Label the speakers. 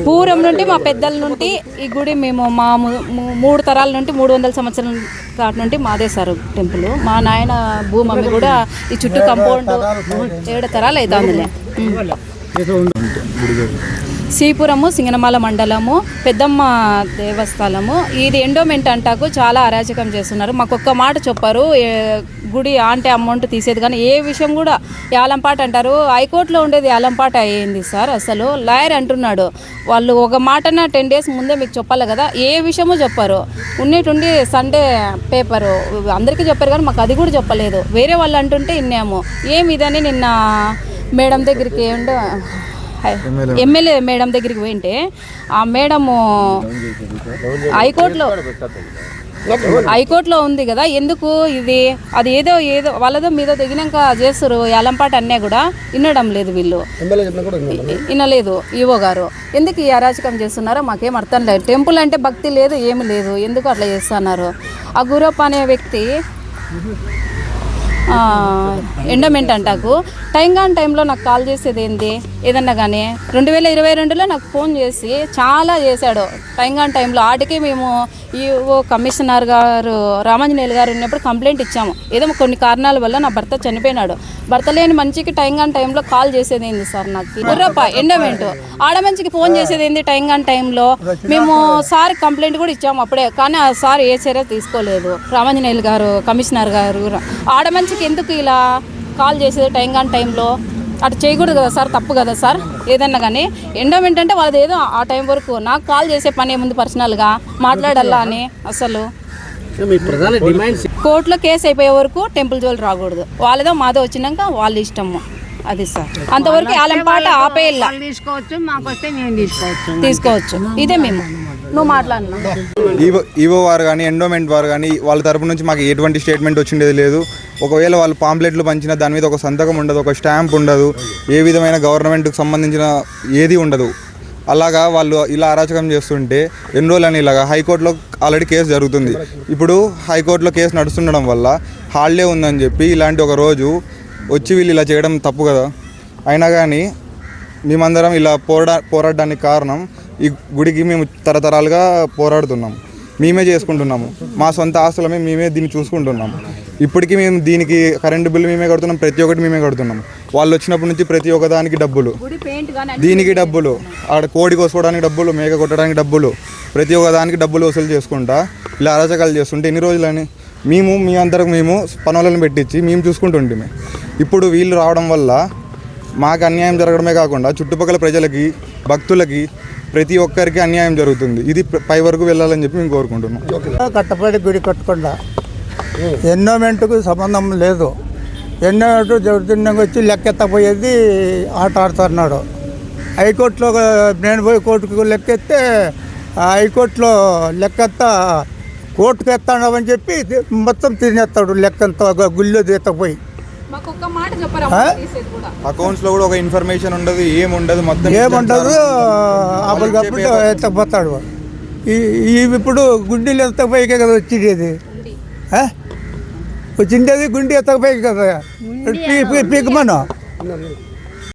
Speaker 1: పూర్వం నుండి మా పెద్దల నుండి ఈ గుడి మేము మా 3 తరాల నుండి 300 సంవత్సరాల కాటి నుండి మాదే సార్ టెంపుల్. మా నాయన భూమమ్మి కూడా ఈ చుట్టూ కంపౌండ్ 7 తరాలు అవుతుందిలే. శ్రీపురము సింగనమాల మండలము పెద్దమ్మ దేవస్థానము. ఇది ఎండోమెంట్ అంటాకు చాలా అరాచకం చేస్తున్నారు. మాకు ఒక్క మాట చెప్పారు, గుడి అంటే అమౌంట్ తీసేది కానీ ఏ విషయం కూడా యాలంపాట అంటారు. హైకోర్టులో ఉండేది యాలంపాట అయ్యింది సార్. అసలు లాయర్ అంటున్నాడు వాళ్ళు ఒక మాటన 10 days ముందే మీకు చెప్పాలి కదా, ఏ విషయమో చెప్పారు. ఉన్నట్టుండి సండే పేపరు అందరికీ చెప్పారు కానీ మాకు అది కూడా చెప్పలేదు. వేరే వాళ్ళు అంటుంటే విన్నాము. ఏమి ఇదని నిన్న మేడం దగ్గరికి ఎమ్మెల్యే మేడం దగ్గరికి పోయింటే ఆ మేడము హైకోర్టులో ఉంది కదా, ఎందుకు ఇది అది ఏదో వాళ్ళదో మీదో తెగినాక చేస్తారు యాలంపాట అన్నీ కూడా వినడం లేదు. వీళ్ళు వినలేదు. ఈవో గారు ఎందుకు ఈ అరాచకం చేస్తున్నారో మాకేం అర్థం లేదు. టెంపుల్ అంటే భక్తి లేదు, ఏమి లేదు, ఎందుకు అట్లా చేస్తున్నారు? ఆ గురప్ప అనే వ్యక్తి ఎండోమెంట్ అంటాకు టైంలో నాకు కాల్ చేసేది ఏంది ఏదన్నా కానీ 2022లో నాకు ఫోన్ చేసి చాలా చేశాడు. టైంలో ఆటికి మేము ఈఓ కమిషనర్ గారు రామాంజనేయులు గారు ఉన్నప్పుడు కంప్లైంట్ ఇచ్చాము. ఏదో కొన్ని కారణాల వల్ల నా భర్త చనిపోయినాడు. భర్త లేని మంచికి టైంలో కాల్ చేసేది ఏంది సార్? నాకు గుర్రప్ప ఎండోమెంట్ ఆడమంచికి ఫోన్ చేసేది ఏంది టైంలో? మేము సార్ కంప్లైంట్ కూడా ఇచ్చాము అప్పుడే, కానీ ఆ సార్ ఏ చర్య తీసుకోలేదు. రామాంజనేయులు గారు కమిషనర్ గారు ఆడమంచికి ఎందుకు ఇలా కాల్ చేసేది టైంలో? అటు చేయకూడదు కదా సార్, తప్పు కదా సార్. ఏదన్నా కానీ ఎండోమెంట్ అంటే వాళ్ళది ఏదో ఆ టైం వరకు, నాకు కాల్ చేసే పని ఏముంది పర్సనల్గా మాట్లాడాలా అని. అసలు కోర్టులో కేసు అయిపోయే వరకు టెంపుల్ జోలు రాకూడదు. వాళ్ళదో మాదో వచ్చినాక వాళ్ళ ఇష్టము అది సార్. అంతవరకు ఆలంపాట ఆపేయాల తీసుకోవచ్చు. ఇదే మేము నువ్వు మాట్లాడినా
Speaker 2: ఈవో వారు కానీ ఎండోమెంట్ వారు కానీ వాళ్ళ తరపు నుంచి మాకు ఎటువంటి స్టేట్మెంట్ వచ్చిండేది లేదు. ఒకవేళ వాళ్ళు పాంప్లెట్లు పంచినా దాని మీద ఒక సంతకం ఉండదు, ఒక స్టాంప్ ఉండదు, ఏ విధమైన గవర్నమెంట్కి సంబంధించిన ఏది ఉండదు. అలాగా వాళ్ళు ఇలా అరాచకం చేస్తుంటే ఎన్ని రోజులని ఇలాగా హైకోర్టులో ఆల్రెడీ కేసు జరుగుతుంది. ఇప్పుడు హైకోర్టులో కేసు నడుస్తుండడం వల్ల హాలిడే ఉందని చెప్పి ఇలాంటి ఒక రోజు వచ్చి వీళ్ళు ఇలా చేయడం తప్పు కదా. అయినా కానీ మేమందరం ఇలా పోరాడడానికి కారణం ఈ గుడికి మేము తరతరాలుగా పోరాడుతున్నాం, మేమే చేసుకుంటున్నాము, మా సొంత ఆస్తులమే మేమే దీన్ని చూసుకుంటున్నాము. ఇప్పటికీ మేము దీనికి కరెంటు బిల్లు మేమే కడుతున్నాం, ప్రతి ఒక్కటి మేమే కడుతున్నాం. వాళ్ళు వచ్చినప్పటి నుంచి ప్రతి ఒక్కదానికి డబ్బులు, దీనికి డబ్బులు, ఆడ కోడి కోసుకోవడానికి డబ్బులు, మేక కొట్టడానికి డబ్బులు, ప్రతి ఒక్కదానికి డబ్బులు వసూలు చేసుకుంటా ఇలా అరాచకాలు చేస్తుంటే ఎన్ని రోజులని మీ అందరికి మేము పనులను పెట్టించి మేము చూసుకుంటుంటే ఇప్పుడు వీళ్ళు రావడం వల్ల మాకు అన్యాయం జరగడమే కాకుండా చుట్టుపక్కల ప్రజలకి భక్తులకి ప్రతి ఒక్కరికి అన్యాయం జరుగుతుంది. ఇది పై వరకు వెళ్ళాలని చెప్పి మేము కోరుకుంటున్నాం.
Speaker 3: కట్టపడి గుడి కట్టకుండా ఎండోమెంట్కు సంబంధం లేదు. ఎండోమెంట్ జరుగుతుండగా వచ్చి లెక్కెత్తపోయేది ఆట ఆడుతున్నాడు. హైకోర్టులో నేను పోయి కోర్టుకు లెక్కెత్తే హైకోర్టులో లెక్కెత్త కోర్టుకు ఎత్తాడని చెప్పి మొత్తం తినేస్తాడు లెక్కంతా గుళ్ళో ఎత్తపోయి.
Speaker 2: అకౌంట్స్ లో కూడా ఒక ఇన్ఫర్మేషన్ ఉండదు, ఏముండదు, మొత్తం
Speaker 3: ఏముండదు. అప్పటికప్పుడు ఎత్తపోతాడు. ఇప్పుడు గుండెలు ఎత్తపోయికే కదా వచ్చిండేది, వచ్చిండేది గుండె ఎత్తకపోయి కదా పీకమను.